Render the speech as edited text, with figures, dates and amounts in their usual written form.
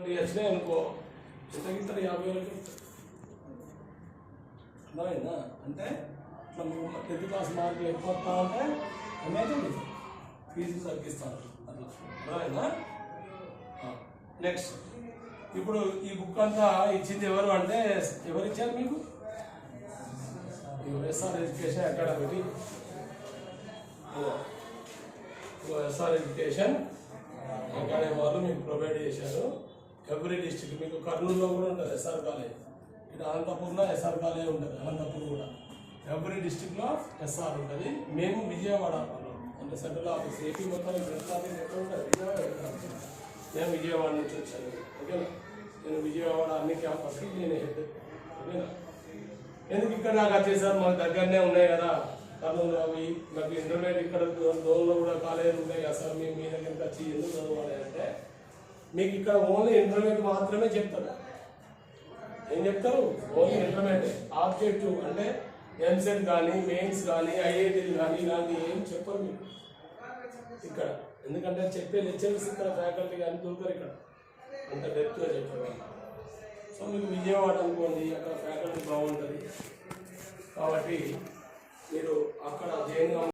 3 వచ్చినాయి అనుకో, ఇంతకి 50,000 అర్థమైందా? అంటే ఇట్లా 10th క్లాస్ మార్కులు ఎక్కువ వస్తా ఉంటే ఏమైతుంది, ఫీజు తగ్గిస్తారు అట్లా. అర్థమైందా? నెక్స్ట్, ఇప్పుడు ఈ బుక్ అంతా ఇచ్చింది ఎవరు అంటే, ఎవరు ఇచ్చారు మీకు? SR education academy, SR education academy వాళ్ళు మీకు ప్రొవైడ్ చేశారు. ఎవ్రీ డిస్ట్రిక్ట్, మీకు కర్నూలులో కూడా ఉంటుంది ఎస్ఆర్ కాలేజ్, ఇక్కడ అనంతపూర్లో ఎస్ఆర్ కాలేజ్ ఉంటుంది, అనంతపూర్ కూడా ఎవ్రీ డిస్ట్రిక్ట్లో ఎస్ఆర్ ఉంటుంది. మేము విజయవాడ అంటే సెంట్రల్ ఆఫీస్, ఏపీ మొత్తం సెంట్రల్ ఆఫీస్ ఎక్కడ ఉంటుంది? నేను విజయవాడ నుంచి వచ్చాను. ఓకేనా? నేను విజయవాడ అన్ని క్యాంపస్కి నేను హెడ్. ఓకేనా? ఎందుకు ఇక్కడ నాకు వచ్చేసారు, మాకు దగ్గరనే ఉన్నాయి కదా కర్నూలు, అవి నాకు ఇంటర్మీడియట్ ఇక్కడ దోన్లో కూడా కాలేజీలు ఉన్నాయి కదా సార్, మేము మీ దగ్గరికి వచ్చి ఎందుకు చదవాలి అంటే, మీకు ఇక్కడ ఓన్లీ ఇంటర్మీడియట్ మాత్రమే చెప్తారు. ఏం చెప్తారు? Only intermediate. ఆబ్జెక్టివ్ అంటే ఎంసెట్ కానీ, మెయిన్స్ కానీ, ఐఐటీలు కానీ ఇలాంటివి ఏం చెప్పరు మీకు ఇక్కడ. ఎందుకంటే చెప్పే లెక్చర్స్ ఇక్కడ ఫ్యాకల్టీ కానీ దొరకరు ఇక్కడ, అంత డెప్త్గా చెప్పారు. సో మీకు విజయవాడ అనుకోండి, అక్కడ ఫ్యాకల్టీ బాగుంటుంది కాబట్టి మీరు అక్కడ జైన్గా